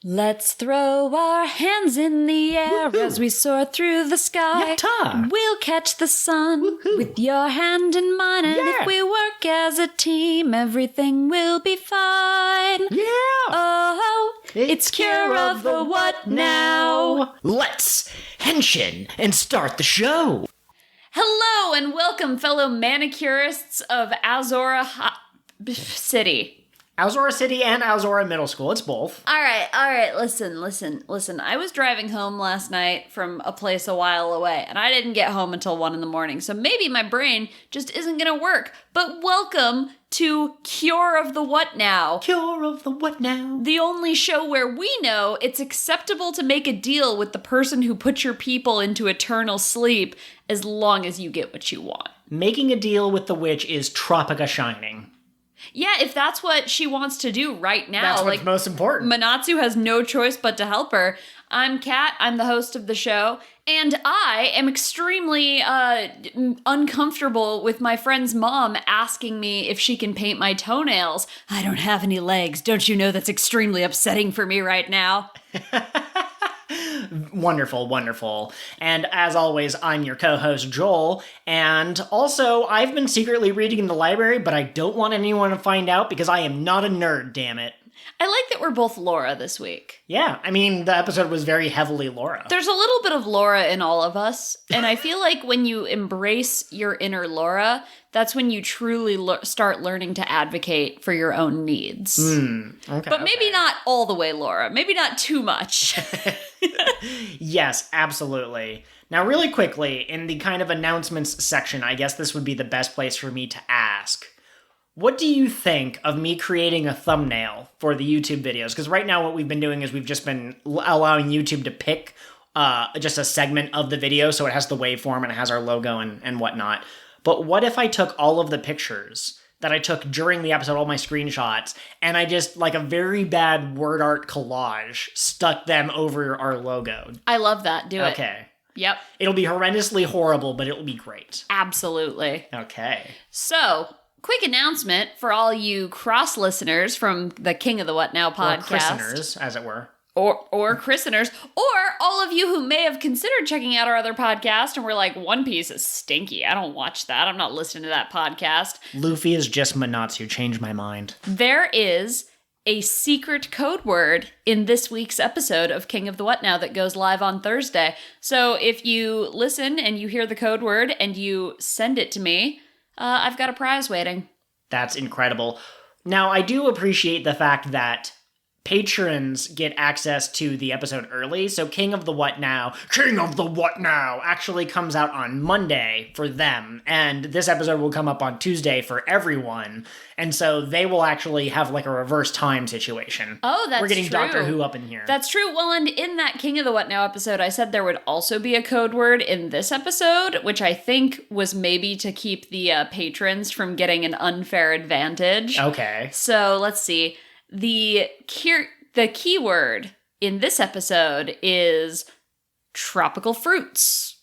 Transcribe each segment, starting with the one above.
Let's throw our hands in the air as we soar through the sky. Yatta! We'll catch the sun with your hand in mine, and if we work as a team, everything will be fine. Yeah! Oh, it's Cure of the What Now? Let's henshin and start the show. Hello and welcome, fellow manicurists of Azora City. Azora City and Azora Middle School, it's both. All right, listen. I was driving home last night from a place a while away, and I didn't get home until 1 a.m, so maybe my brain just isn't gonna work. But welcome to Cure of the What Now? Cure of the What Now? The only show where we know it's acceptable to make a deal with the person who put your people into eternal sleep as long as you get what you want. Making a deal with the witch is Tropica Shining. Yeah, if that's what she wants to do right now. That's what's most important. Manatsu has no choice but to help her. I'm Kat, I'm the host of the show, and I am extremely uncomfortable with my friend's mom asking me if she can paint my toenails. I don't have any legs. Don't you know that's extremely upsetting for me right now? Wonderful, wonderful. And as always, I'm your co-host, Joel. And also, I've been secretly reading in the library, but I don't want anyone to find out because I am not a nerd, damn it. I like that we're both Laura this week. Yeah, I mean, the episode was very heavily Laura. There's a little bit of Laura in all of us, and I feel like when you embrace your inner Laura, that's when you truly start learning to advocate for your own needs. Okay, but maybe not all the way, Laura. Maybe not too much. Yes, absolutely. Now, really quickly, in the kind of announcements section, I guess this would be the best place for me to ask. What do you think of me creating a thumbnail for the YouTube videos? Because right now what we've been doing is we've just been allowing YouTube to pick just a segment of the video, so it has the waveform and it has our logo and whatnot. But what if I took all of the pictures that I took during the episode, all my screenshots, and I just, like a very bad word art collage, stuck them over our logo? I love that. Do it. Okay. Yep. It'll be horrendously horrible, but it'll be great. Absolutely. Okay. So, quick announcement for all you cross listeners from the King of the What Now podcast. Or christeners, as it were. Or christeners, or all of you who may have considered checking out our other podcast and were like, One Piece is stinky. I don't watch that. I'm not listening to that podcast. Luffy is just Manatsu. Changed my mind. There is a secret code word in this week's episode of King of the What Now that goes live on Thursday. So if you listen and you hear the code word and you send it to me, I've got a prize waiting. That's incredible. Now, I do appreciate the fact that patrons get access to the episode early, so King of the What Now actually comes out on Monday for them, and this episode will come up on Tuesday for everyone, and so they will actually have like a reverse time situation. Oh, that's true. We're getting true. Doctor Who up in here. That's true. Well, and in that King of the What Now episode, I said there would also be a code word in this episode, which I think was maybe to keep the patrons from getting an unfair advantage. Okay. So let's see. The keyword in this episode is tropical fruits.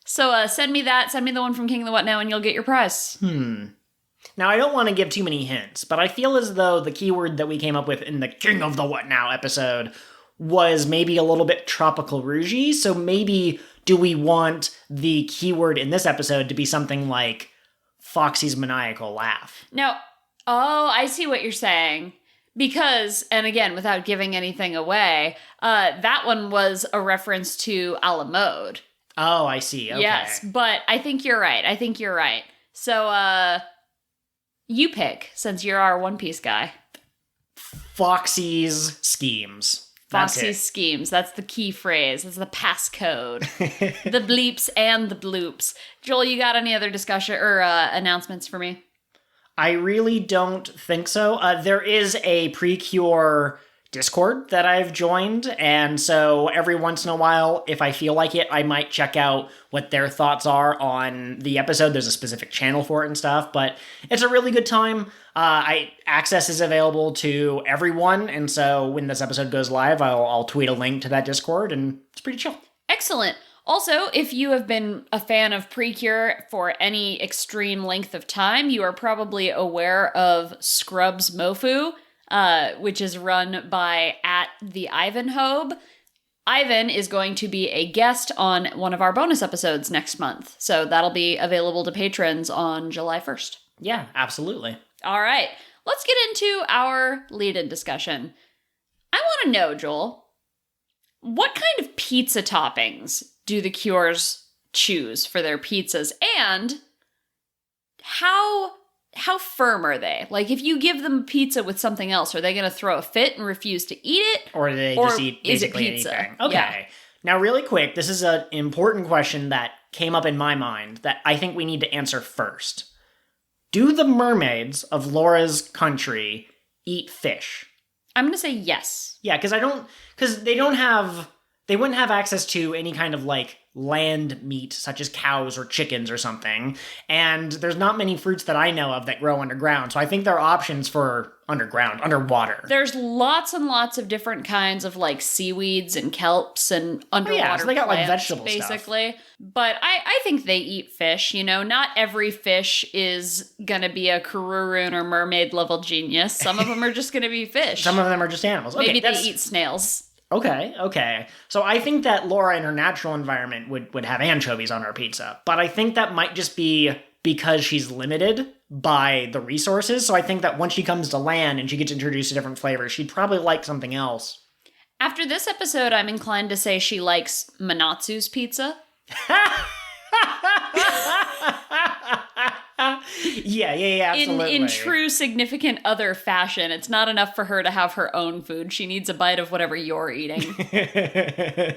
So send me that. Send me the one from King of the What Now, and you'll get your prize. Now, I don't want to give too many hints, but I feel as though the keyword that we came up with in the King of the What Now episode was maybe a little bit tropical rougey, so maybe do we want the keyword in this episode to be something like Foxy's maniacal laugh? Now, I see what you're saying. Because, and again, without giving anything away, that one was a reference to a la mode. Oh, I see. Okay. Yes, but I think you're right. So, you pick, since you're our One Piece guy. Foxy's schemes. Foxy's schemes. That's the key phrase. That's the passcode. The bleeps and the bloops. Joel, you got any other discussion or announcements for me? I really don't think so. There is a PreCure Discord that I've joined, and so every once in a while, if I feel like it, I might check out what their thoughts are on the episode. There's a specific channel for it and stuff, but it's a really good time. Access is available to everyone, and so when this episode goes live, I'll tweet a link to that Discord, and it's pretty chill. Excellent. Also, if you have been a fan of PreCure for any extreme length of time, you are probably aware of Scrubs Mofu. which is run by @the_Ivanhobe. Ivan is going to be a guest on one of our bonus episodes next month. So that'll be available to patrons on July 1st. Yeah, absolutely. All right, let's get into our lead-in discussion. I want to know, Joel, what kind of pizza toppings do the Cures choose for their pizzas? And how firm are they? Like, if you give them pizza with something else, are they going to throw a fit and refuse to eat it? Or do they just eat basically anything? Okay. Yeah. Now, really quick, this is an important question that came up in my mind that I think we need to answer first. Do the mermaids of Laura's country eat fish? I'm going to say yes. Yeah, because they wouldn't have access to any kind of, like, land meat, such as cows or chickens or something. And there's not many fruits that I know of that grow underground. So I think there are options for underwater. There's lots and lots of different kinds of, like, seaweeds and kelps and underwater so they got, plants, like, vegetable basically. stuff. But I think they eat fish, you know. Not every fish is gonna be a Karurun or mermaid level genius. Some of them are just gonna be fish. Some of them are just animals. Okay, Maybe they eat snails. Okay. So I think that Laura in her natural environment would have anchovies on her pizza. But I think that might just be because she's limited by the resources. So I think that once she comes to land and she gets introduced to different flavors, she'd probably like something else. After this episode, I'm inclined to say she likes Manatsu's pizza. Yeah, absolutely. In true significant other fashion, it's not enough for her to have her own food. She needs a bite of whatever you're eating.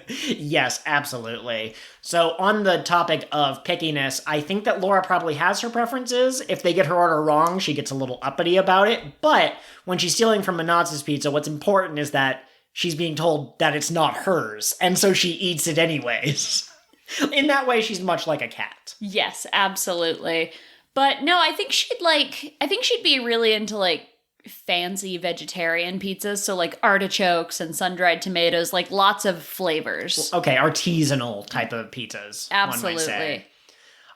Yes, absolutely. So on the topic of pickiness, I think that Laura probably has her preferences. If they get her order wrong, she gets a little uppity about it. But when she's stealing from Manatsu's pizza, what's important is that she's being told that it's not hers, and so she eats it anyways. In that way, she's much like a cat. Yes, absolutely. But no, I think she'd be really into, like, fancy vegetarian pizzas. So, like, artichokes and sun-dried tomatoes, like, lots of flavors. Okay, artisanal type of pizzas. Absolutely. One might say.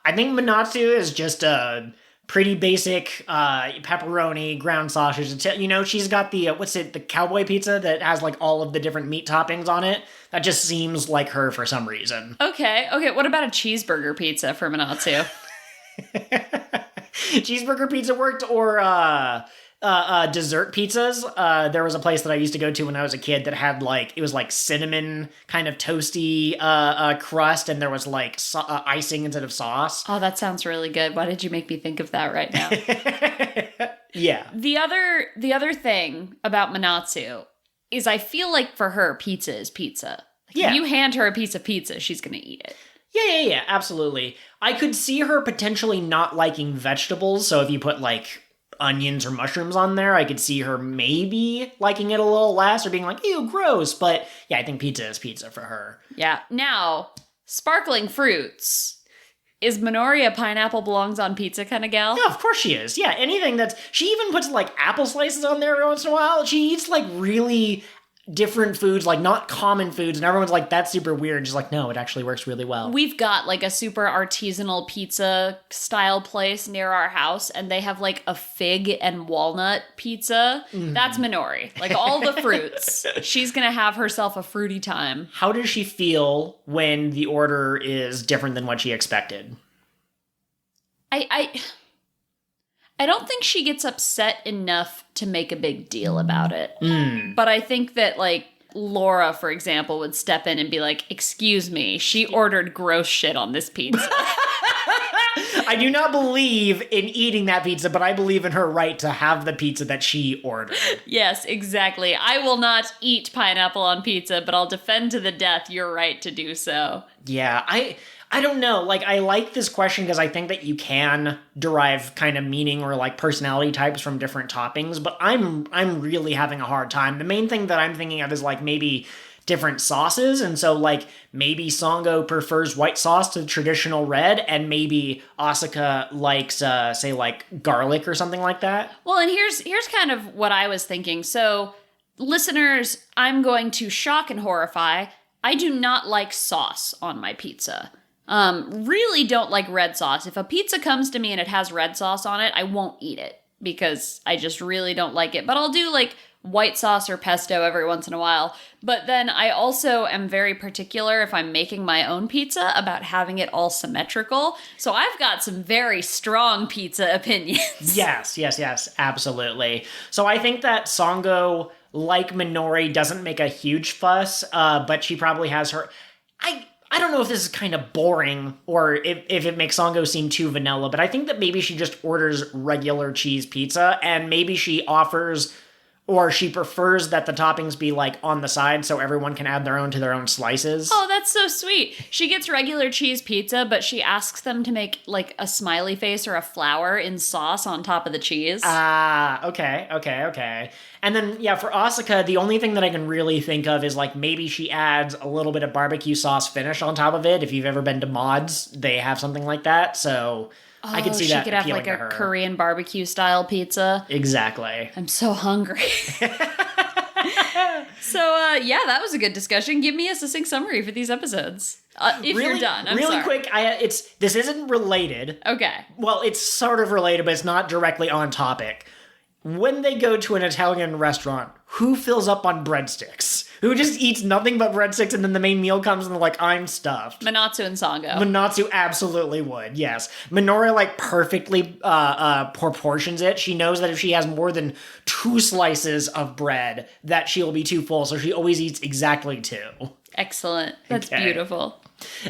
I think Manatsu is just a pretty basic pepperoni, ground sausage. You know, she's got the, the cowboy pizza that has, like, all of the different meat toppings on it. That just seems like her for some reason. Okay, what about a cheeseburger pizza for Manatsu? Cheeseburger pizza worked, or dessert pizzas. There was a place that I used to go to when I was a kid that had, like, it was like cinnamon kind of toasty crust, and there was like icing instead of sauce. Oh, that sounds really good. Why did you make me think of that right now? Yeah. The other thing about Manatsu is I feel like for her, pizza is pizza. Like, yeah. If you hand her a piece of pizza, she's gonna eat it. Yeah, absolutely. I could see her potentially not liking vegetables, so if you put, like, onions or mushrooms on there, I could see her maybe liking it a little less or being like, ew, gross, but yeah, I think pizza is pizza for her. Yeah. Now, sparkling fruits. Is Minori a pineapple belongs on pizza kind of gal? Yeah, of course she is. Yeah, anything that's... She even puts, like, apple slices on there every once in a while. She eats, like, really different foods, like, not common foods, and everyone's like, that's super weird. She's like, no, it actually works really well. We've got, like, a super artisanal pizza style place near our house, and they have, like, a fig and walnut pizza. Mm. That's Minori. Like, all the fruits. She's gonna have herself a fruity time. How does she feel when the order is different than what she expected? I don't think she gets upset enough to make a big deal about it. Mm. But I think that, like, Laura, for example, would step in and be like, excuse me, she ordered gross shit on this pizza. I do not believe in eating that pizza, but I believe in her right to have the pizza that she ordered. Yes, exactly. I will not eat pineapple on pizza, but I'll defend to the death your right to do so. Yeah, I don't know. Like, I like this question because I think that you can derive kind of meaning or, like, personality types from different toppings, but I'm really having a hard time. The main thing that I'm thinking of is, like, maybe different sauces, and so, like, maybe Songo prefers white sauce to traditional red, and maybe Asuka likes, say, like, garlic or something like that. Well, and here's kind of what I was thinking. So, listeners, I'm going to shock and horrify. I do not like sauce on my pizza. Really don't like red sauce. If a pizza comes to me and it has red sauce on it, I won't eat it. because I just really don't like it. But I'll do like white sauce or pesto every once in a while. But then I also am very particular if I'm making my own pizza about having it all symmetrical. So I've got some very strong pizza opinions. Yes, absolutely. So I think that Sango, like Minori, doesn't make a huge fuss, but she probably has her... I don't know if this is kind of boring or if it makes Sango seem too vanilla, but I think that maybe she just orders regular cheese pizza, and maybe she offers... or she prefers that the toppings be, like, on the side so everyone can add their own to their own slices. Oh, that's so sweet. She gets regular cheese pizza, but she asks them to make, like, a smiley face or a flower in sauce on top of the cheese. Okay. And then, yeah, for Asuka, the only thing that I can really think of is, like, maybe she adds a little bit of barbecue sauce finish on top of it. If you've ever been to Mods, they have something like that, so... I could see that she could have like a Korean barbecue style pizza. Exactly. I'm so hungry. So, yeah, that was a good discussion. Give me a succinct summary for these episodes. If you're done, I'm really sorry. Quick, this isn't related. Okay. Well, it's sort of related, but it's not directly on topic. When they go to an Italian restaurant, who fills up on breadsticks? Who just eats nothing but breadsticks, and then the main meal comes and they're like, I'm stuffed? Manatsu and Sango. Manatsu absolutely would, yes. Minori, like, perfectly proportions it. She knows that if she has more than 2 slices of bread, that she'll be too full, so she always eats exactly 2. Excellent. That's Okay. beautiful.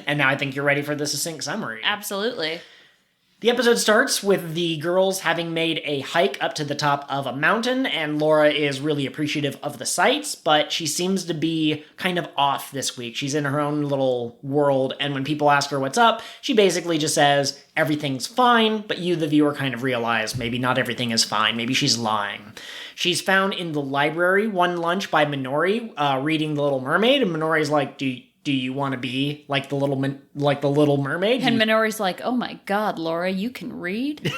And now I think you're ready for the succinct summary. Absolutely. The episode starts with the girls having made a hike up to the top of a mountain, and Laura is really appreciative of the sights, but she seems to be kind of off this week. She's in her own little world, and when people ask her what's up, she basically just says, everything's fine, but you, the viewer, kind of realize maybe not everything is fine. Maybe she's lying. She's found in the library one lunch by Minori, reading The Little Mermaid, and Minori's like, do you want to be like the little mermaid? And Minori's like, oh my god, Laura, you can read?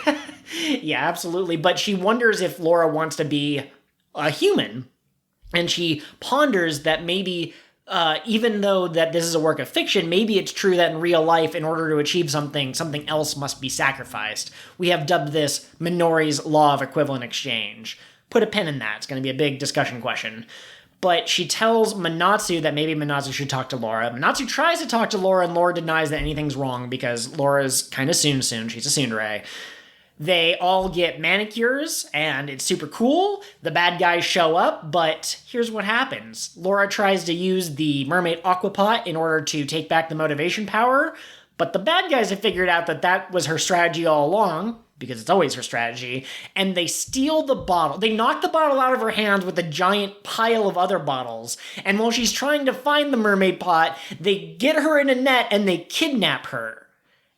Yeah, absolutely. But she wonders if Laura wants to be a human. And she ponders that maybe, even though that this is a work of fiction, maybe it's true that in real life, in order to achieve something else must be sacrificed. We have dubbed this Minori's Law of Equivalent Exchange. Put a pin in that. It's going to be a big discussion question. But she tells Manatsu that maybe Manatsu should talk to Laura. Manatsu tries to talk to Laura, and Laura denies that anything's wrong because Laura's kind of soon. She's a tsundere. They all get manicures, and it's super cool. The bad guys show up, but here's what happens. Laura tries to use the mermaid aquapot in order to take back the motivation power, but the bad guys have figured out that that was her strategy all along, because it's always her strategy, and they steal the bottle. They knock the bottle out of her hands with a giant pile of other bottles, and while she's trying to find the mermaid pot, they get her in a net and they kidnap her.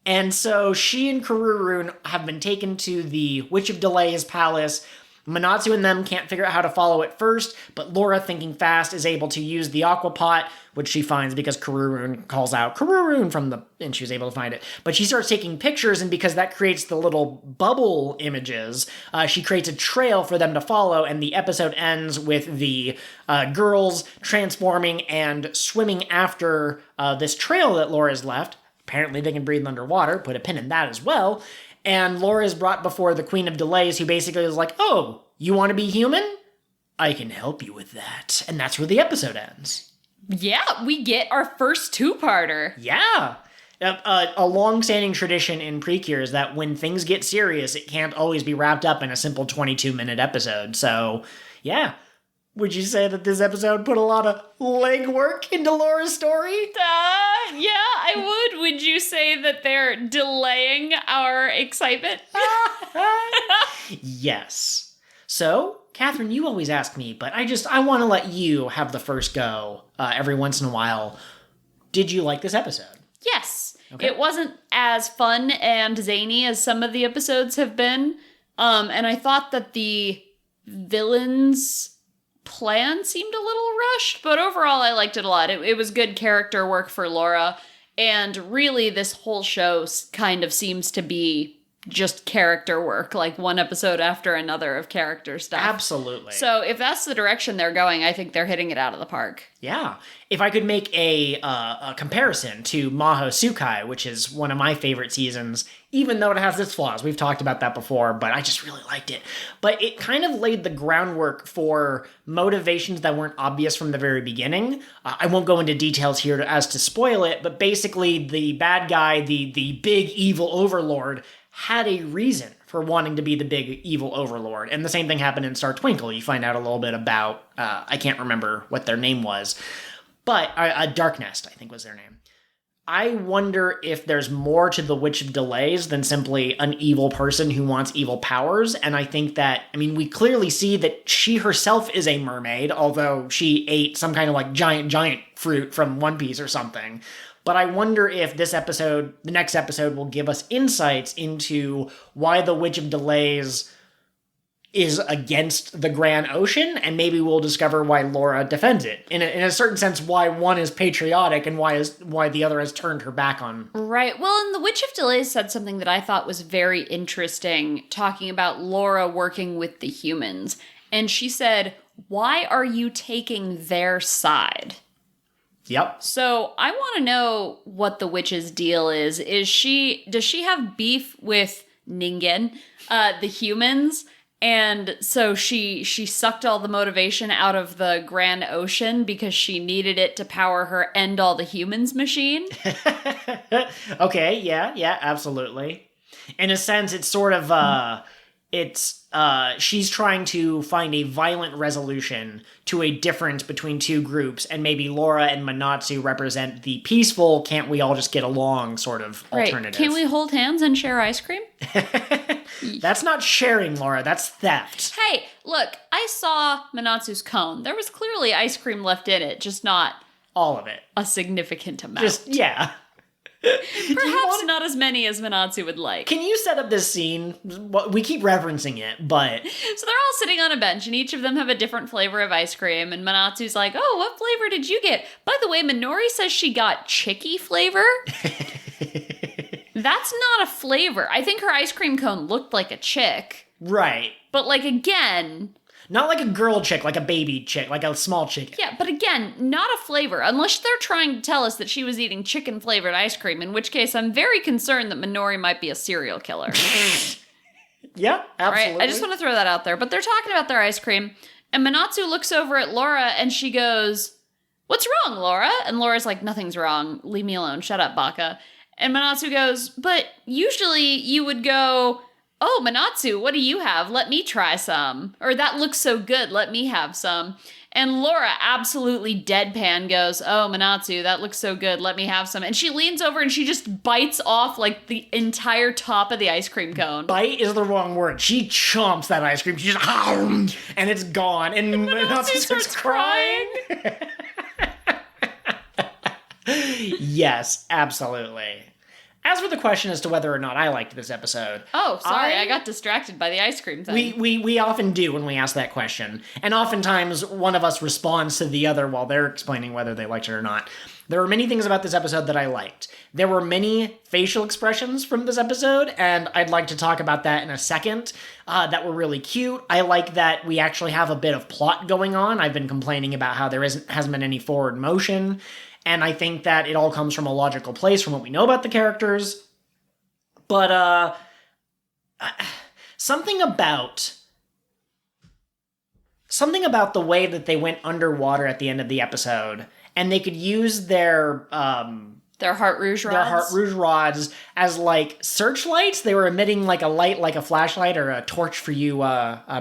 And so she and Kururun have been taken to the Witch of Delay's palace. Manatsu and them can't figure out how to follow it first, but Laura, thinking fast, is able to use the aquapot, which she finds because Kururun calls out Kururun and she was able to find it. But she starts taking pictures, and because that creates the little bubble images, she creates a trail for them to follow, and the episode ends with the girls transforming and swimming after this trail that Laura's left. Apparently they can breathe underwater, put a pin in that as well. And Laura is brought before the Queen of Delays, who basically is like, oh, you want to be human? I can help you with that. And that's where the episode ends. Yeah, we get our first 2-parter. Yeah. A long-standing tradition in PreCure is that when things get serious, it can't always be wrapped up in a simple 22-minute episode. So, yeah. Would you say that this episode put a lot of legwork into Laura's story? Yeah, I would. Would you say that they're delaying our excitement? Yes. So, Catherine, you always ask me, but I want to let you have the first go every once in a while. Did you like this episode? Yes. Okay. It wasn't as fun and zany as some of the episodes have been. And I thought that the villains' plan seemed a little rushed, but overall I liked it a lot. It was good character work for Laura, and really this whole show kind of seems to be just character work, like one episode after another of character stuff. Absolutely. So if that's the direction they're going, I think they're hitting it out of the park. Yeah. If I could make a comparison to Maho Tsukai, which is one of my favorite seasons, even though it has its flaws. We've talked about that before, but I just really liked it. But it kind of laid the groundwork for motivations that weren't obvious from the very beginning. I won't go into details here as to spoil it, but basically the bad guy, the big evil overlord, had a reason for wanting to be the big evil overlord. And the same thing happened in Star Twinkle. You find out a little bit about, I can't remember what their name was, but Dark Nest, I think was their name. I wonder if there's more to the Witch of Delays than simply an evil person who wants evil powers. And I think that, I mean, we clearly see that she herself is a mermaid, although she ate some kind of like giant fruit from One Piece or something. But I wonder if this episode, the next episode, will give us insights into why the Witch of Delays is against the Grand Ocean, and maybe we'll discover why Laura defends it. In a certain sense, why one is patriotic and why the other has turned her back on. Right. Well, and the Witch of Delays said something that I thought was very interesting, talking about Laura working with the humans. And she said, "Why are you taking their side?" Yep. So I want to know what the witch's deal is. Does she have beef with Ningen, the humans? And so she sucked all the motivation out of the Grand Ocean because she needed it to power her End All the Humans machine? Okay, yeah, absolutely. In a sense, it's sort of, she's trying to find a violent resolution to a difference between two groups, and maybe Laura and Manatsu represent the peaceful, can't we all just get along sort of alternative. Right. Can't we hold hands and share ice cream? That's not sharing, Laura. That's theft. Hey, look, I saw Manatsu's cone. There was clearly ice cream left in it, just not all of it. A significant amount. Just, yeah. Perhaps not as many as Manatsu would like. Can you set up this scene? We keep referencing it, but... So they're all sitting on a bench, and each of them have a different flavor of ice cream, and Manatsu's like, "Oh, what flavor did you get? By the way, Minori says she got chicky flavor." That's not a flavor. I think her ice cream cone looked like a chick. Right. But, like, again... Not like a girl chick, like a baby chick, like a small chicken. Yeah, but again, not a flavor. Unless they're trying to tell us that she was eating chicken-flavored ice cream, in which case I'm very concerned that Minori might be a serial killer. Yeah, absolutely. Right? I just want to throw that out there. But they're talking about their ice cream, and Manatsu looks over at Laura, and she goes, "What's wrong, Laura?" And Laura's like, "Nothing's wrong. Leave me alone. Shut up, Baka." And Manatsu goes, "But usually you would go, 'Oh, Manatsu, what do you have? Let me try some.' Or, 'That looks so good. Let me have some.'" And Laura absolutely deadpan goes, "Oh, Manatsu, that looks so good. Let me have some." And she leans over and she just bites off like the entire top of the ice cream cone. Bite is the wrong word. She chomps that ice cream. She just, and it's gone. And Manatsu starts crying. Yes, absolutely. As for the question as to whether or not I liked this episode... Oh, sorry, I got distracted by the ice cream thing. We often do when we ask that question. And oftentimes, one of us responds to the other while they're explaining whether they liked it or not. There were many things about this episode that I liked. There were many facial expressions from this episode, and I'd like to talk about that in a second, that were really cute. I like that we actually have a bit of plot going on. I've been complaining about how there hasn't been any forward motion. And I think that it all comes from a logical place from what we know about the characters. But, something about the way that they went underwater at the end of the episode, and they could use their Heart Rouge rods? Their Heart Rouge rods as, like, searchlights. They were emitting, like, a light, like a flashlight or a torch for you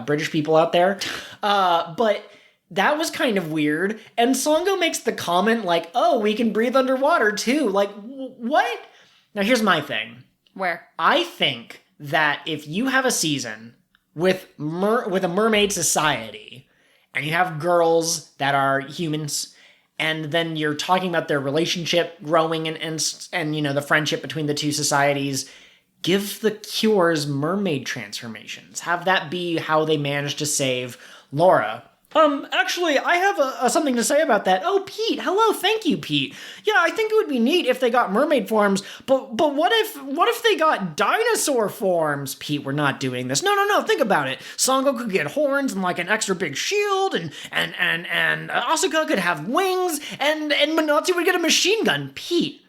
British people out there. But... that was kind of weird. And Songo makes the comment like, "Oh, we can breathe underwater too." Like, what? Now, here's my thing. Where? I think that if you have a season with a mermaid society, and you have girls that are humans, and then you're talking about their relationship growing and you know, the friendship between the two societies, give the Cures mermaid transformations. Have that be how they manage to save Laura. Actually, I have something to say about that. Oh, Pete, hello, thank you, Pete. Yeah, I think it would be neat if they got mermaid forms, but what if they got dinosaur forms? Pete, we're not doing this. No, think about it. Sango could get horns and like an extra big shield, and Asuka could have wings, and Minotsu would get a machine gun. Pete.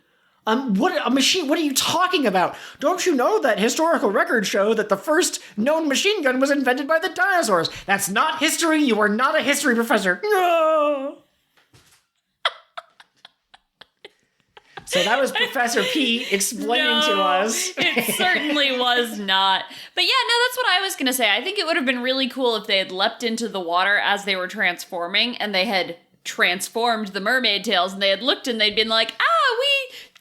What are you talking about? Don't you know that historical records show that the first known machine gun was invented by the dinosaurs? That's not history. You are not a history professor. No. So that was Professor Pete explaining to us. It certainly was not. But yeah, no, that's what I was going to say. I think it would have been really cool if they had leapt into the water as they were transforming and they had transformed the mermaid tails and they had looked and they'd been like,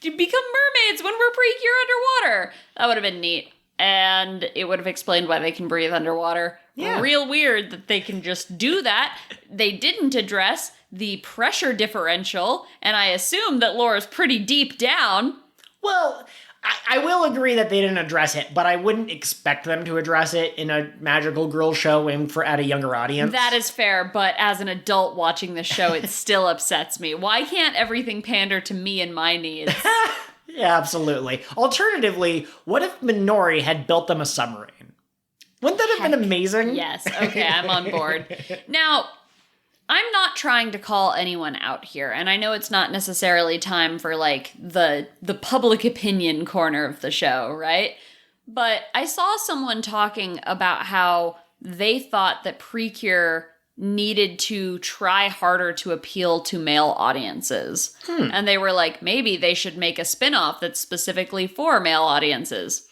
we become mermaids when we're PreCure underwater. That would have been neat. And it would have explained why they can breathe underwater. Yeah. Real weird that they can just do that. They didn't address the pressure differential, and I assume that Laura's pretty deep down. Well, I will agree that they didn't address it, but I wouldn't expect them to address it in a magical girl show aimed at a younger audience. That is fair, but as an adult watching the show, it still upsets me. Why can't everything pander to me and my needs? Yeah, absolutely. Alternatively, what if Minori had built them a submarine? Wouldn't that have been amazing? Yes. Okay, I'm on board. Now, I'm not trying to call anyone out here, and I know it's not necessarily time for, like, the public opinion corner of the show, right? But I saw someone talking about how they thought that PreCure needed to try harder to appeal to male audiences. And they were like, maybe they should make a spin-off that's specifically for male audiences.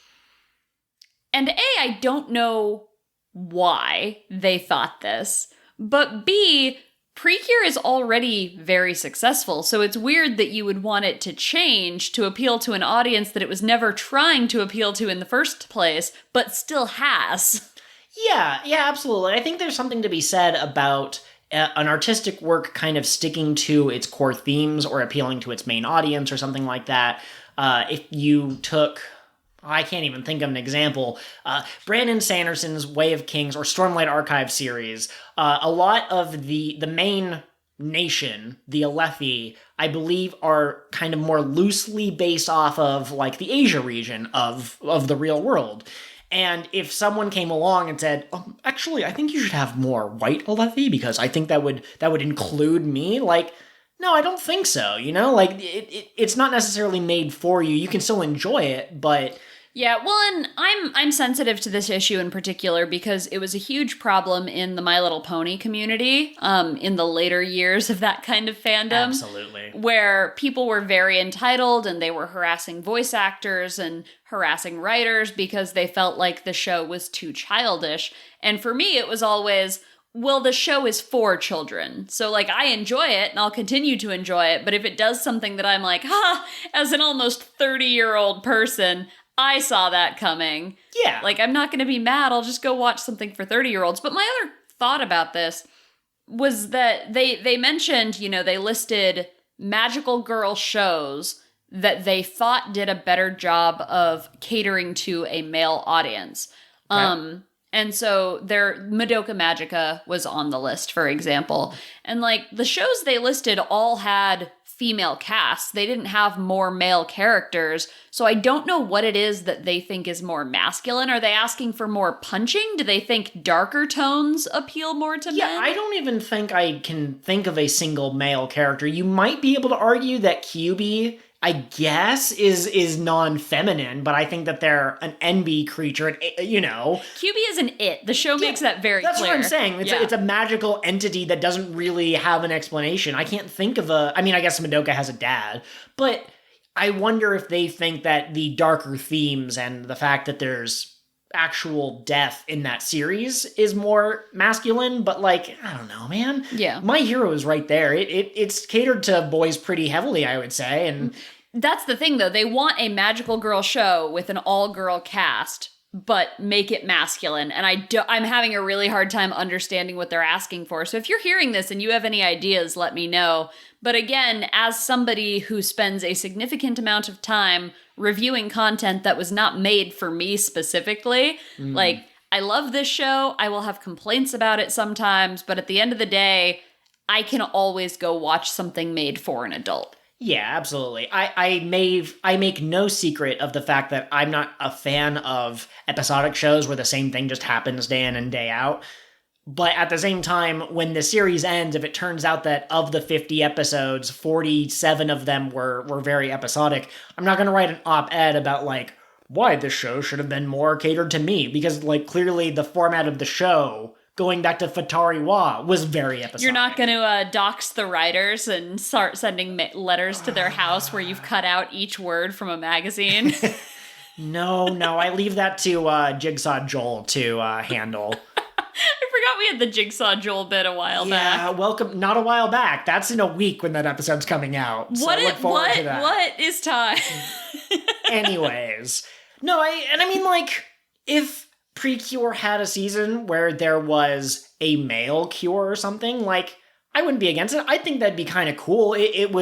And A, I don't know why they thought this, but B, PreCure is already very successful, so it's weird that you would want it to change to appeal to an audience that it was never trying to appeal to in the first place, but still has. Yeah, absolutely. I think there's something to be said about an artistic work kind of sticking to its core themes or appealing to its main audience or something like that. If you took... I can't even think of an example. Brandon Sanderson's Way of Kings or Stormlight Archive series, a lot of the main nation, the Alethi, I believe are kind of more loosely based off of like the Asia region of the real world. And if someone came along and said, actually, I think you should have more white Alethi because I think that would include me, like, no, I don't think so, you know? Like, it's not necessarily made for you. You can still enjoy it, but... Yeah, well, and I'm sensitive to this issue in particular because it was a huge problem in the My Little Pony community in the later years of that kind of fandom. Absolutely. Where people were very entitled and they were harassing voice actors and harassing writers because they felt like the show was too childish. And for me, it was always... well, the show is for children. So, like, I enjoy it, and I'll continue to enjoy it, but if it does something that I'm like, as an almost 30-year-old person, I saw that coming. Yeah. Like, I'm not going to be mad, I'll just go watch something for 30-year-olds. But my other thought about this was that they mentioned, you know, they listed magical girl shows that they thought did a better job of catering to a male audience. Okay. And so Madoka Magica was on the list, for example. And like the shows they listed all had female casts. They didn't have more male characters. So I don't know what it is that they think is more masculine. Are they asking for more punching? Do they think darker tones appeal more to men? Yeah, I don't even think I can think of a single male character. You might be able to argue that Kyuubi, I guess, is non-feminine, but I think that they're an NB creature, and, you know. Kyuubi is an it. The show makes that very that's clear. That's what I'm saying. It's a magical entity that doesn't really have an explanation. I can't think of I guess Madoka has a dad, but I wonder if they think that the darker themes and the fact that there's actual death in that series is more masculine, but like, I don't know, man. Yeah. My Hero is right there. It's catered to boys pretty heavily, I would say, and that's the thing though. They want a magical girl show with an all-girl cast, but make it masculine. And I'm having a really hard time understanding what they're asking for. So if you're hearing this and you have any ideas, let me know. But again, as somebody who spends a significant amount of time reviewing content that was not made for me specifically, like, I love this show. I will have complaints about it sometimes, but at the end of the day, I can always go watch something made for an adult. Yeah, absolutely. I make no secret of the fact that I'm not a fan of episodic shows where the same thing just happens day in and day out. But at the same time, when the series ends, if it turns out that of the 50 episodes, 47 of them were very episodic, I'm not going to write an op-ed about, like, why this show should have been more catered to me. Because, like, clearly the format of the show, going back to Futari Wa, was very episodic. You're not going to dox the writers and start sending letters to their house where you've cut out each word from a magazine? No, I leave that to Jigsaw Joel to handle. I forgot we had the Jigsaw Joel bit a while back. Yeah, welcome. Not a while back. That's in a week when that episode's coming out. So look forward to that. What is time? Anyways. No, I mean, like, if PreCure had a season where there was a male cure or something, like, I wouldn't be against it. I think that'd be kind of cool. It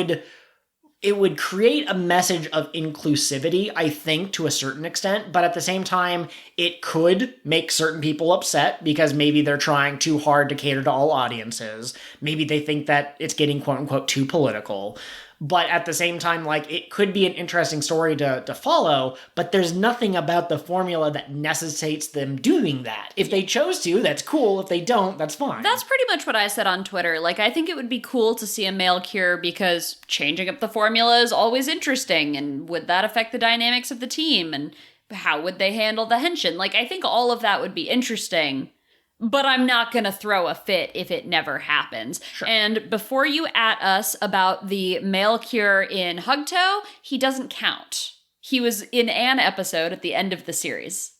would create a message of inclusivity, I think, to a certain extent, but at the same time, it could make certain people upset because maybe they're trying too hard to cater to all audiences. Maybe they think that it's getting quote-unquote too political. But at the same time, like, it could be an interesting story to follow, but there's nothing about the formula that necessitates them doing that. If they chose to, that's cool. If they don't, that's fine. That's pretty much what I said on Twitter. Like, I think it would be cool to see a male cure because changing up the formula is always interesting, and would that affect the dynamics of the team, and how would they handle the henshin? Like, I think all of that would be interesting. But I'm not going to throw a fit if it never happens. Sure. And before you at us about the male cure in Hugto, he doesn't count. He was in an episode at the end of the series.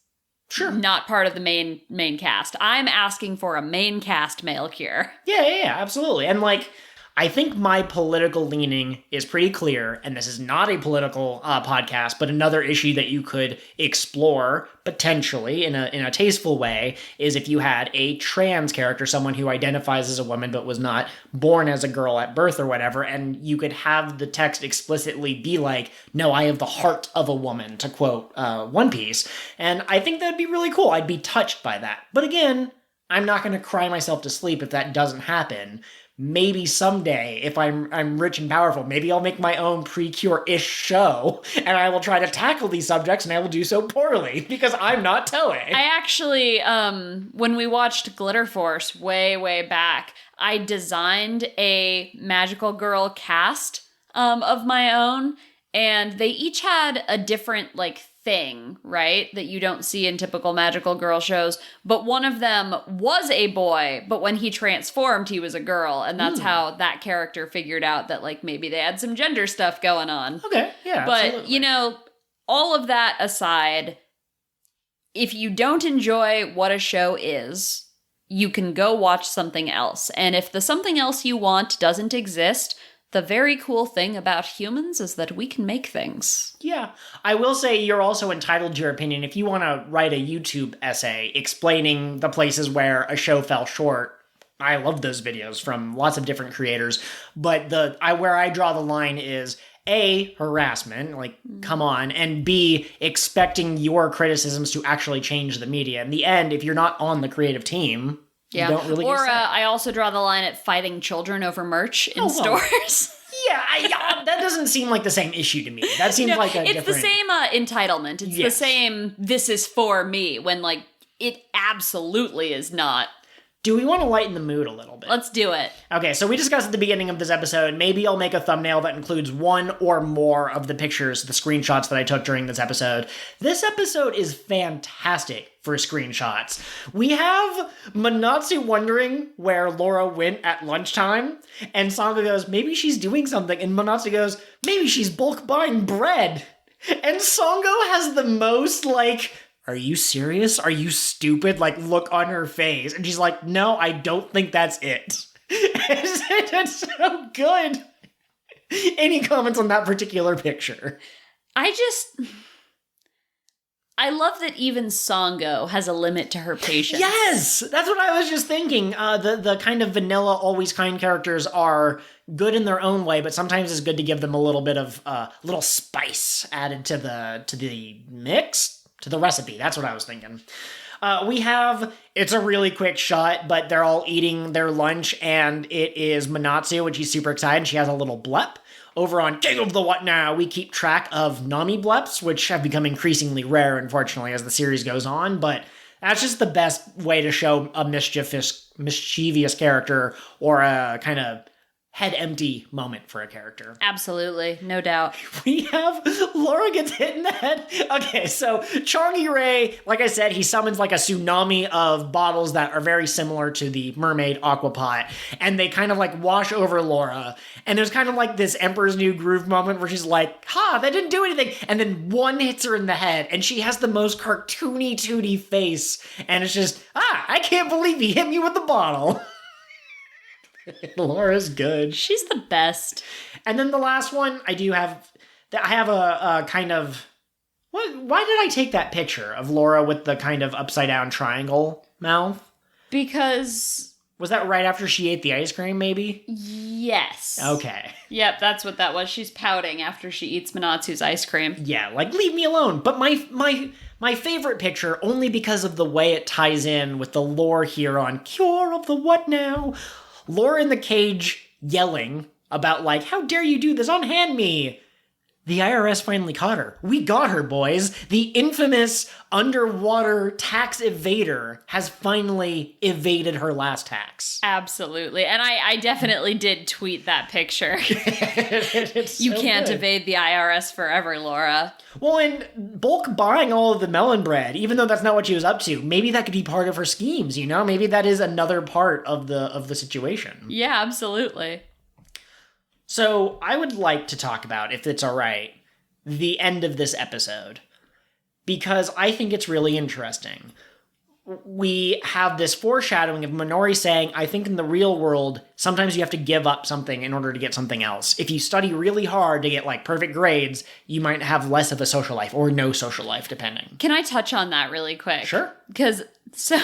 Sure. Not part of the main cast. I'm asking for a main cast male cure. Yeah, absolutely. And, like, I think my political leaning is pretty clear, and this is not a political podcast, but another issue that you could explore potentially in a tasteful way is if you had a trans character, someone who identifies as a woman but was not born as a girl at birth or whatever, and you could have the text explicitly be like, no, I have the heart of a woman, to quote One Piece. And I think that'd be really cool. I'd be touched by that. But again, I'm not going to cry myself to sleep if that doesn't happen. Maybe someday, if I'm rich and powerful, maybe I'll make my own PreCure-ish show, and I will try to tackle these subjects, and I will do so poorly, because I'm not Toei. I actually, when we watched Glitter Force way back, I designed a magical girl cast of my own, and they each had a different, like, thing, right? That you don't see in typical magical girl shows. But one of them was a boy, but when he transformed, he was a girl. And that's how that character figured out that, like, maybe they had some gender stuff going on. Okay, yeah, But, absolutely. you know, all of that aside, if you don't enjoy what a show is, you can go watch something else. And if the something else you want doesn't exist, the very cool thing about humans is that we can make things. Yeah. I will say you're also entitled to your opinion. If you want to write a YouTube essay explaining the places where a show fell short, I love those videos from lots of different creators. But where I draw the line is A, harassment, like, come on, and B, expecting your criticisms to actually change the media. In the end, if you're not on the creative team, yeah. you don't really Or get a say. I also draw the line at fighting children over merch in stores. Yeah, that doesn't seem like the same issue to me. That seems like a different... It's the same entitlement. It's the same, this is for me, when, like, it absolutely is not. Do we want to lighten the mood a little bit? Let's do it. Okay, so we discussed at the beginning of this episode, maybe I'll make a thumbnail that includes one or more of the pictures, the screenshots that I took during this episode. This episode is fantastic for screenshots. We have Manatsu wondering where Laura went at lunchtime, and Sangha goes, maybe she's doing something, and Manatsu goes, maybe she's bulk buying bread. And Songo has the most, like, are you serious? Are you stupid? Like, look on her face. And she's like, no, I don't think that's it. It's so good. Any comments on that particular picture? I love that even Songo has a limit to her patience. Yes! That's what I was just thinking. The kind of vanilla, always kind characters are good in their own way, but sometimes it's good to give them a little bit of, little spice added to the mix. To the recipe, that's what I was thinking. It's a really quick shot, but they're all eating their lunch, and it is Manatsu, and she's super excited. She has a little blep. Over on King of the What Now, we keep track of Nami bleps, which have become increasingly rare, unfortunately, as the series goes on, but that's just the best way to show a mischievous character or a kind of head empty moment for a character. Absolutely, no doubt. We have Laura gets hit in the head. Okay, so Changi Ray, like I said, he summons like a tsunami of bottles that are very similar to the mermaid aqua pot, and they kind of like wash over Laura. And there's kind of like this Emperor's New Groove moment where she's like, ha, that didn't do anything. And then one hits her in the head, and she has the most cartoony tooty face. And it's just, I can't believe he hit me with the bottle. Laura's good. She's the best. And then the last one, I have a kind of, why did I take that picture of Laura with the kind of upside down triangle mouth? Because... Was that right after she ate the ice cream, maybe? Yes. Okay. Yep, that's what that was. She's pouting after she eats Manatsu's ice cream. Yeah, like, leave me alone. But my favorite picture, only because of the way it ties in with the lore here on Cure of the What Now, Laura in the cage yelling about, like, how dare you do this? Unhand me! The IRS finally caught her. We got her, boys. The infamous underwater tax evader has finally evaded her last tax. Absolutely. And I definitely did tweet that picture. You can't evade the IRS forever, Laura. Well, and bulk buying all of the melon bread, even though that's not what she was up to, maybe that could be part of her schemes, you know? Maybe that is another part of the situation. Yeah, absolutely. So I would like to talk about, if it's all right, the end of this episode, because I think it's really interesting. We have this foreshadowing of Minori saying, I think in the real world, sometimes you have to give up something in order to get something else. If you study really hard to get like perfect grades, you might have less of a social life or no social life, depending. Can I touch on that really quick? Sure. Because, so,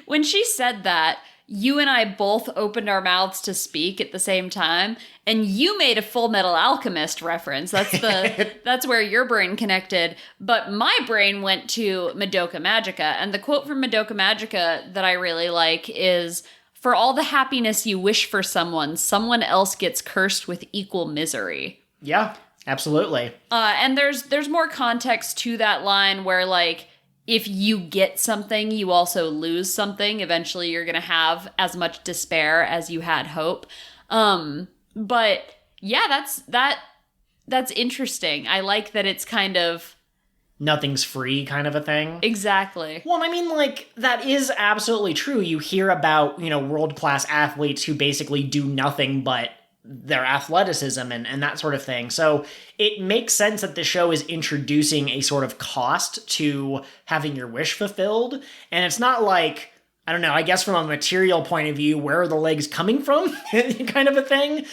when she said that, you and I both opened our mouths to speak at the same time, and you made a Full Metal Alchemist reference. That's where your brain connected. But my brain went to Madoka Magica, and the quote from Madoka Magica that I really like is, "For all the happiness you wish for someone, someone else gets cursed with equal misery." Yeah, absolutely. And there's more context to that line where, like, if you get something, you also lose something. Eventually, you're going to have as much despair as you had hope. But yeah, that's interesting. I like that it's kind of nothing's free kind of a thing. Exactly. Well, I mean, like, that is absolutely true. You hear about, world-class athletes who basically do nothing but their athleticism and that sort of thing. So it makes sense that the show is introducing a sort of cost to having your wish fulfilled. And it's not like, I don't know, I guess from a material point of view, where are the legs coming from kind of a thing.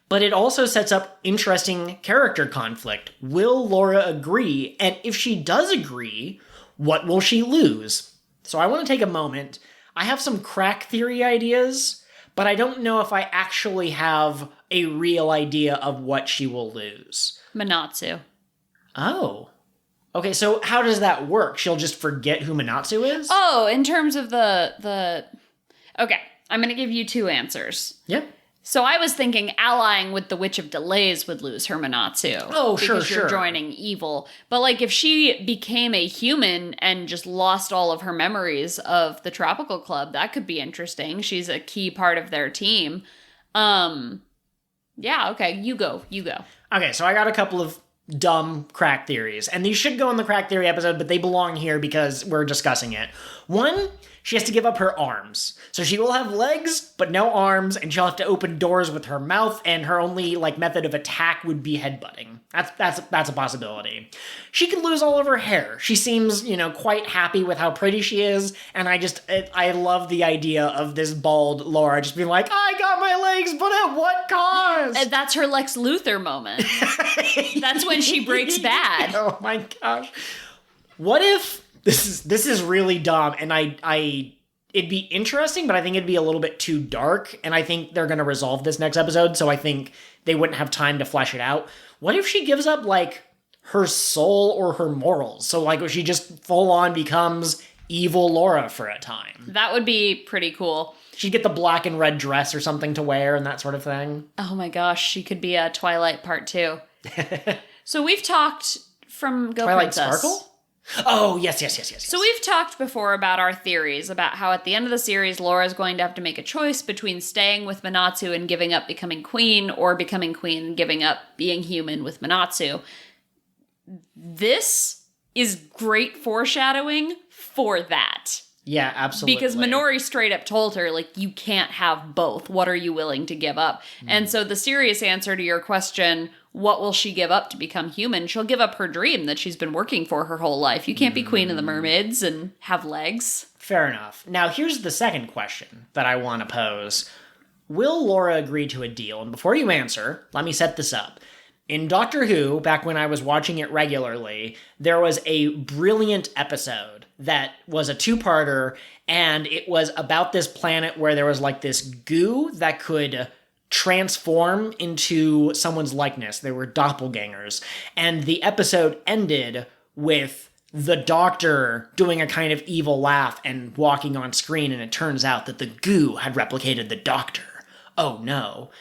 But it also sets up interesting character conflict. Will Laura agree? And if she does agree, what will she lose? So I want to take a moment. I have some crack theory ideas, but I don't know if I actually have a real idea of what she will lose. Manatsu. Oh. Okay, so how does that work? She'll just forget who Manatsu is? Oh, in terms of the... Okay, I'm going to give you two answers. Yeah. So I was thinking allying with the Witch of Delays would lose her Manatsu. Oh, because you're joining evil. But, like, if she became a human and just lost all of her memories of the Tropical Club, that could be interesting. She's a key part of their team. Yeah, okay, you go. Okay, so I got a couple of dumb crack theories, and these should go in the crack theory episode, but they belong here because we're discussing it. One, she has to give up her arms. So she will have legs, but no arms, and she'll have to open doors with her mouth, and her only, method of attack would be headbutting. That's a possibility. She could lose all of her hair. She seems, quite happy with how pretty she is, and I love the idea of this bald Laura just being like, I got my legs, but at what cost? And that's her Lex Luthor moment. That's when she breaks bad. Oh my gosh. What if... This is really dumb, and it'd be interesting, but I think it'd be a little bit too dark, and I think they're going to resolve this next episode, so I think they wouldn't have time to flesh it out. What if she gives up, her soul or her morals? So, she just full-on becomes evil Laura for a time. That would be pretty cool. She'd get the black and red dress or something to wear and that sort of thing. Oh my gosh, she could be a Twilight Part 2. So we've talked from Go Twilight Princess. Sparkle? Oh, yes. So we've talked before about our theories, about how at the end of the series, Laura's going to have to make a choice between staying with Manatsu and giving up becoming queen, or becoming queen and giving up being human with Manatsu. This is great foreshadowing for that. Yeah, absolutely. Because Minori straight up told her, like, you can't have both. What are you willing to give up? And so the serious answer to your question, what will she give up to become human? She'll give up her dream that she's been working for her whole life. You can't be queen of the mermaids and have legs. Fair enough. Now, here's the second question that I want to pose. Will Laura agree to a deal? And before you answer, let me set this up. In Doctor Who, back when I was watching it regularly, there was a brilliant episode that was a two-parter, and it was about this planet where there was like this goo that could transform into someone's likeness. They were doppelgangers. And the episode ended with the Doctor doing a kind of evil laugh and walking on screen, and it turns out that the goo had replicated the Doctor. Oh no.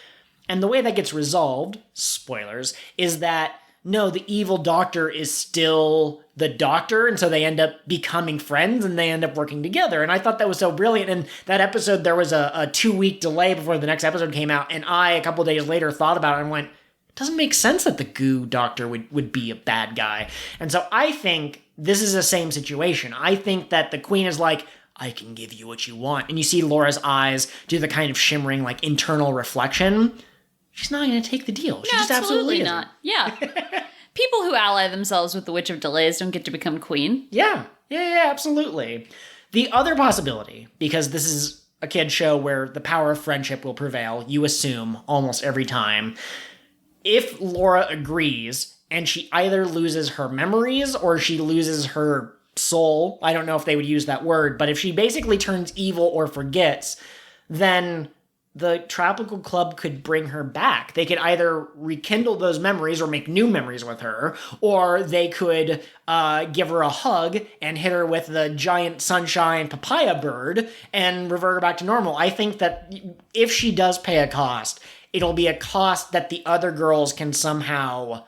And the way that gets resolved, spoilers, is that, no, the evil Doctor is still the Doctor, and so they end up becoming friends, and they end up working together. And I thought that was so brilliant. And that episode, there was a 2-week delay before the next episode came out, and I, a couple days later, thought about it and went, it doesn't make sense that the goo Doctor would be a bad guy. And so I think this is the same situation. I think that the Queen is like, I can give you what you want. And you see Laura's eyes do the kind of shimmering, like, internal reflection. She's not going to take the deal. She just absolutely not. Yeah. People who ally themselves with the Witch of Delays don't get to become queen. Yeah, absolutely. The other possibility, because this is a kid's show where the power of friendship will prevail, you assume, almost every time, if Laura agrees and she either loses her memories or she loses her soul, I don't know if they would use that word, but if she basically turns evil or forgets, then the Tropical Club could bring her back. They could either rekindle those memories or make new memories with her, or they could give her a hug and hit her with the giant sunshine papaya bird and revert her back to normal. I think that if she does pay a cost, it'll be a cost that the other girls can somehow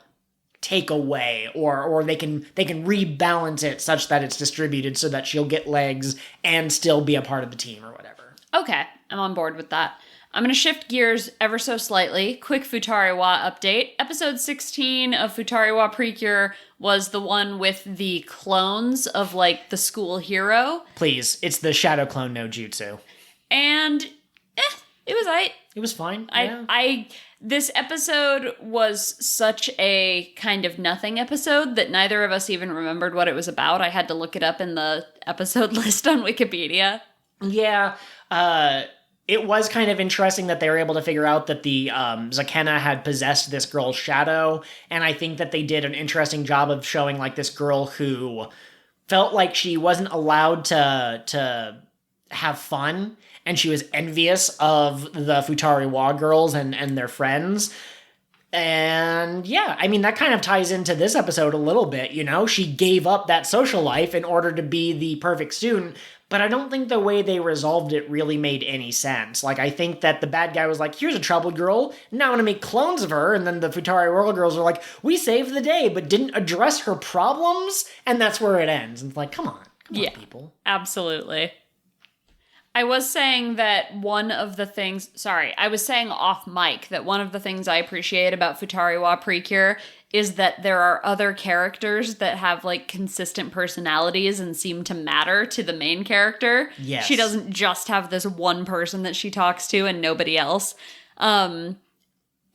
take away, or they can rebalance it such that it's distributed so that she'll get legs and still be a part of the team or whatever. Okay, I'm on board with that. I'm going to shift gears ever so slightly. Quick Futari Wa update. Episode 16 of Futari Wa PreCure was the one with the clones of, like, the school hero. Please, it's the Shadow Clone no Jutsu. And, it was aight. It was fine. This episode was such a kind of nothing episode that neither of us even remembered what it was about. I had to look it up in the episode list on Wikipedia. Yeah, it was kind of interesting that they were able to figure out that the Zakena had possessed this girl's shadow, and I think that they did an interesting job of showing, like, this girl who felt like she wasn't allowed to have fun, and she was envious of the Futari Wa girls and their friends. And yeah, I mean, that kind of ties into this episode a little bit, you know? She gave up that social life in order to be the perfect student, but I don't think the way they resolved it really made any sense. Like, I think that the bad guy was like, here's a troubled girl, now I'm gonna make clones of her, and then the Futari World girls are like, we saved the day, but didn't address her problems, and that's where it ends. And it's like, come on, people. Absolutely. I was saying that I was saying off mic that one of the things I appreciate about Futari Wa PreCure is that there are other characters that have, like, consistent personalities and seem to matter to the main character. Yes. She doesn't just have this one person that she talks to and nobody else. And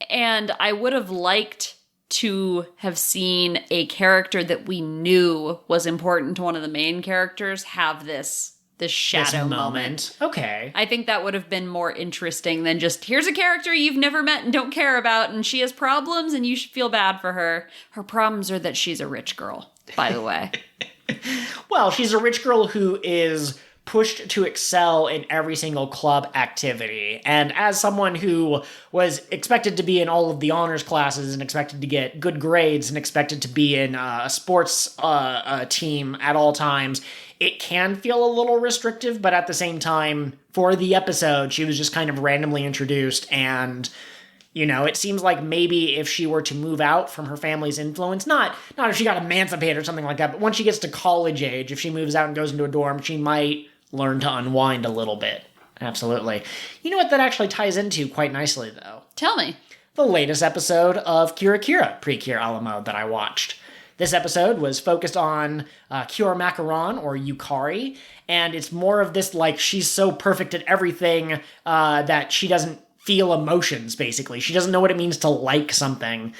I would have liked to have seen a character that we knew was important to one of the main characters have this shadow moment. Okay. I think that would have been more interesting than just, here's a character you've never met and don't care about, and she has problems and you should feel bad for her. Her problems are that she's a rich girl, by the way. Well, she's a rich girl who is pushed to excel in every single club activity. And as someone who was expected to be in all of the honors classes and expected to get good grades and expected to be in a sports team at all times, it can feel a little restrictive, but at the same time, for the episode, she was just kind of randomly introduced, and it seems like maybe if she were to move out from her family's influence, not if she got emancipated or something like that, but once she gets to college age, if she moves out and goes into a dorm, she might learn to unwind a little bit. Absolutely. You know what that actually ties into quite nicely, though? Tell me. The latest episode of PreCure a la mode that I watched. This episode was focused on Cure Macaron, or Yukari, and it's more of this, like, she's so perfect at everything that she doesn't feel emotions, basically. She doesn't know what it means to like something.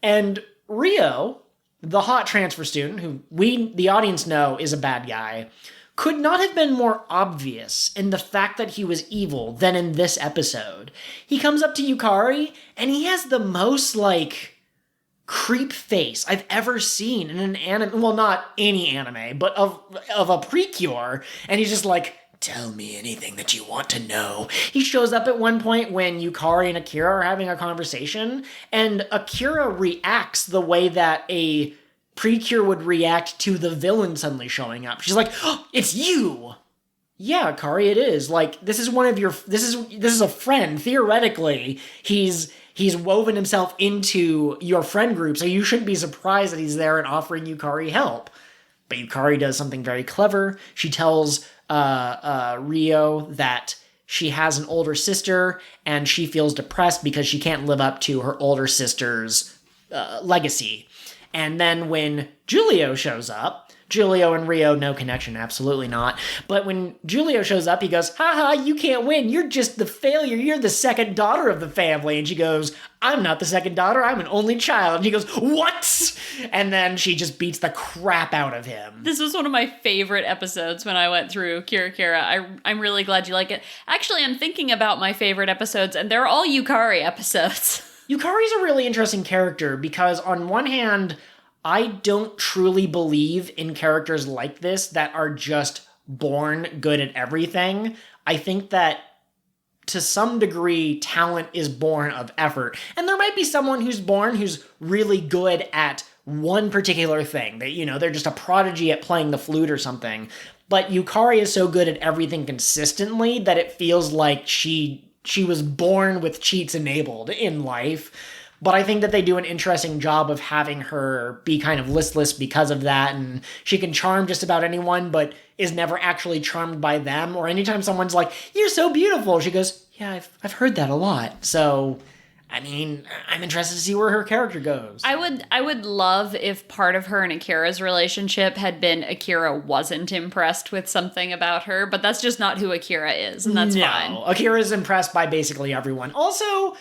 And Rio, the hot transfer student, who we, the audience, know is a bad guy, could not have been more obvious in the fact that he was evil than in this episode. He comes up to Yukari, and he has the most, like, creep face I've ever seen in an anime. Well, not any anime, but of a PreCure. And he's just like, tell me anything that you want to know. He shows up at one point when Yukari and Akira are having a conversation, and Akira reacts the way that a PreCure would react to the villain suddenly showing up. She's like, oh, it's you! Yeah, Akari, it is. Like, this is one of your... This is a friend. Theoretically, he's woven himself into your friend group, so you shouldn't be surprised that he's there and offering Yukari help. But Yukari does something very clever. She tells Rio that she has an older sister, and she feels depressed because she can't live up to her older sister's legacy. And then when Giulio shows up, Giulio and Rio, no connection, absolutely not. But when Giulio shows up, he goes, haha, you can't win. You're just the failure. You're the second daughter of the family. And she goes, I'm not the second daughter. I'm an only child. And he goes, what? And then she just beats the crap out of him. This was one of my favorite episodes when I went through Kira. I'm really glad you like it. Actually, I'm thinking about my favorite episodes, and they're all Yukari episodes. Yukari's a really interesting character because on one hand, I don't truly believe in characters like this that are just born good at everything. I think that to some degree, talent is born of effort. And there might be someone who's born who's really good at one particular thing. That, they're just a prodigy at playing the flute or something. But Yukari is so good at everything consistently that it feels like she was born with cheats enabled in life. But I think that they do an interesting job of having her be kind of listless because of that, and she can charm just about anyone, but is never actually charmed by them. Or anytime someone's like, you're so beautiful, she goes, yeah, I've heard that a lot. So, I mean, I'm interested to see where her character goes. I would love if part of her and Akira's relationship had been Akira wasn't impressed with something about her, but that's just not who Akira is, and that's fine. Akira's impressed by basically everyone. Also,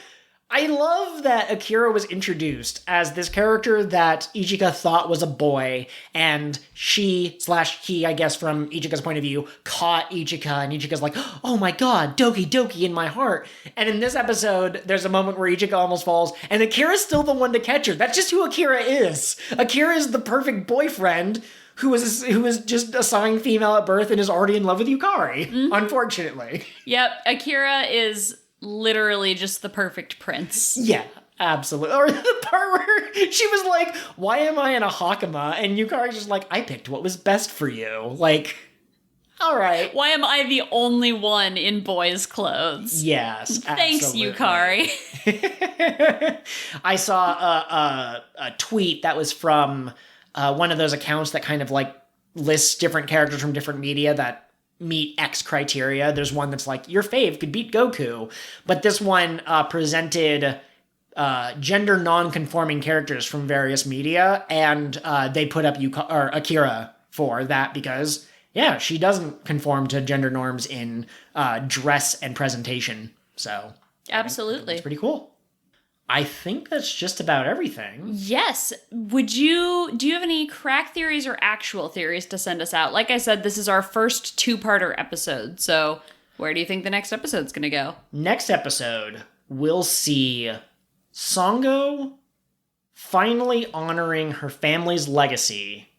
I love that Akira was introduced as this character that Ichika thought was a boy, and she/he, I guess from Ichika's point of view, caught Ichika, and Ichika's like, oh my god, Doki Doki in my heart. And in this episode, there's a moment where Ichika almost falls, and Akira's still the one to catch her. That's just who Akira is. Akira is the perfect boyfriend who is just assigned female at birth and is already in love with Yukari, unfortunately. Yep, Akira is literally just the perfect prince. Yeah, absolutely. Or the part where she was like, why am I in a hakama? And Yukari's just like, I picked what was best for you. Like, all right. Why am I the only one in boys' clothes? Yes, thanks, absolutely. Yukari. I saw a tweet that was from one of those accounts that kind of like lists different characters from different media that meet X criteria. There's one that's like, your fave could beat Goku. But this one presented gender non-conforming characters from various media, and they put up Akira for that because, yeah, she doesn't conform to gender norms in dress and presentation. So, absolutely. It's pretty cool. I think that's just about everything. Yes. Do you have any crack theories or actual theories to send us out? Like I said, this is our first two-parter episode, so where do you think the next episode's going to go? Next episode, we'll see Sango finally honoring her family's legacy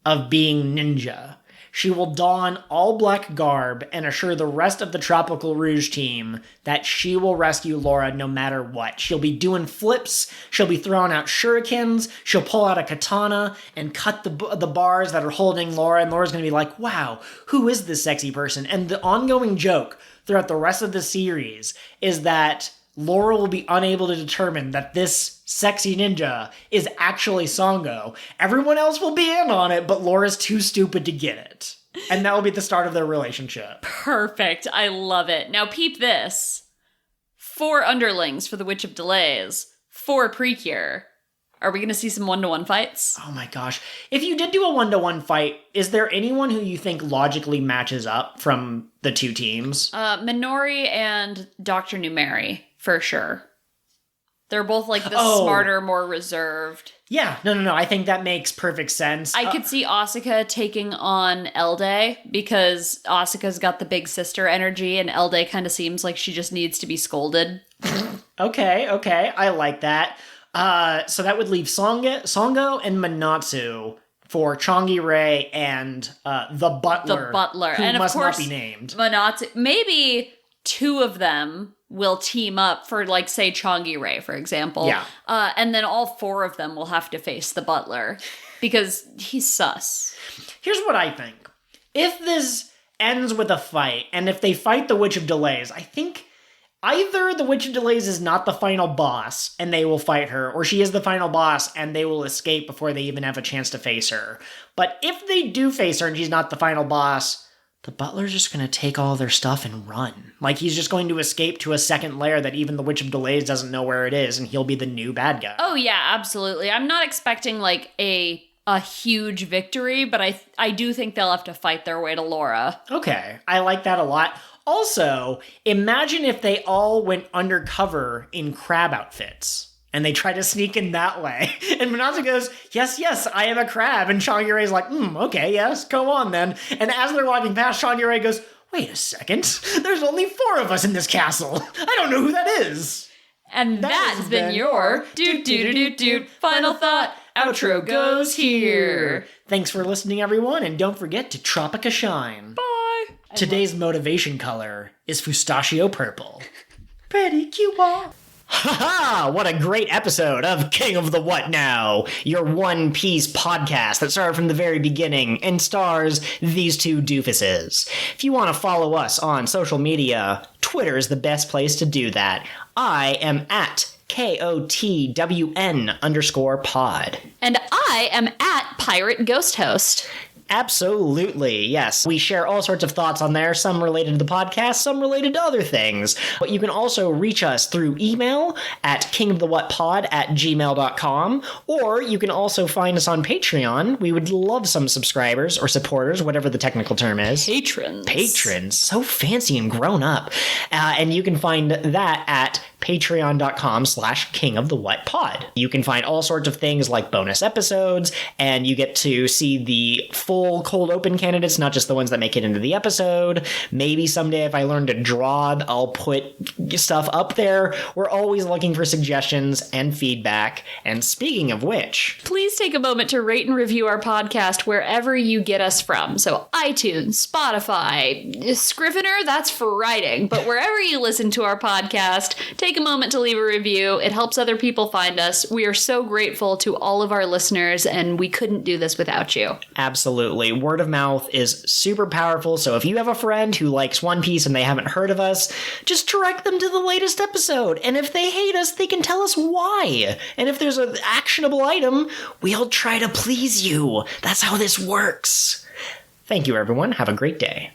of being ninja. she will don all black garb and assure the rest of the Tropical Rouge team that she will rescue Laura no matter what. She'll be doing flips, she'll be throwing out shurikens, she'll pull out a katana and cut the bars that are holding Laura, and Laura's going to be like, wow, who is this sexy person? And the ongoing joke throughout the rest of the series is that Laura will be unable to determine that this sexy ninja is actually Songo. Everyone else will be in on it, but Laura's too stupid to get it. And that will be the start of their relationship. Perfect. I love it. Now peep this. 4 underlings for the Witch of Delays. 4 PreCure. Are we going to see some 1-to-1 fights? Oh my gosh. If you did do a 1-to-1 fight, is there anyone who you think logically matches up from the two teams? Minori and Dr. Numeri, for sure. They're both like the smarter, more reserved. Yeah, no. I think that makes perfect sense. I could see Asuka taking on Elde because Asuka's got the big sister energy and Elde kind of seems like she just needs to be scolded. Okay. I like that. So that would leave Songo and Manatsu for Changi-Rei and the Butler. The Butler. Who and must of course, not be named. Manatsu. Maybe 2 of them will team up for, like, say, Changi-Rei, for example. Yeah. And then all 4 of them will have to face the Butler because he's sus. Here's what I think. If this ends with a fight, and if they fight the Witch of Delays, I think either the Witch of Delays is not the final boss and they will fight her, or she is the final boss and they will escape before they even have a chance to face her. But if they do face her and she's not the final boss, the Butler's just going to take all their stuff and run. Like, he's just going to escape to a second lair that even the Witch of Delays doesn't know where it is, and he'll be the new bad guy. Oh, yeah, absolutely. I'm not expecting, like, a huge victory, but I do think they'll have to fight their way to Laura. Okay, I like that a lot. Also, imagine if they all went undercover in crab outfits. And they try to sneak in that way. And Manatsu goes, yes, I am a crab. And Changi-Rei's like, okay, yes, go on then. And as they're walking past, Changi-Rei goes, wait a second. There's only 4 of us in this castle. I don't know who that is. And that has been your doot final thought. Outro goes here. Thanks for listening, everyone. And don't forget to Tropica Shine. Bye. Today's motivation color is Fustachio Purple. Pretty cute. Ha-ha! What a great episode of King of the What Now, your One Piece podcast that started from the very beginning and stars these 2 doofuses. If you want to follow us on social media, Twitter is the best place to do that. I am at KOTWN_pod. And I am at Pirate Ghost Host. Absolutely, yes. We share all sorts of thoughts on there, some related to the podcast, some related to other things. But you can also reach us through email at KingOfTheWhatPod@gmail.com, or you can also find us on Patreon. We would love some subscribers or supporters, whatever the technical term is. Patrons. So fancy and grown up. And you can find that at patreon.com/KingOfTheWhatPod. You can find all sorts of things like bonus episodes, and you get to see the full cold open candidates, not just the ones that make it into the episode. Maybe someday if I learn to draw, I'll put stuff up there. We're always looking for suggestions and feedback. And speaking of which, please take a moment to rate and review our podcast wherever you get us from. So iTunes, Spotify, Scrivener, that's for writing. But wherever you listen to our podcast, take a moment to leave a review. It helps other people find us. We are so grateful to all of our listeners, and we couldn't do this without you. Absolutely. Word of mouth is super powerful, so if you have a friend who likes One Piece and they haven't heard of us, just direct them to the latest episode. And if they hate us, they can tell us why. And if there's an actionable item, we'll try to please you. That's how this works. Thank you, everyone. Have a great day.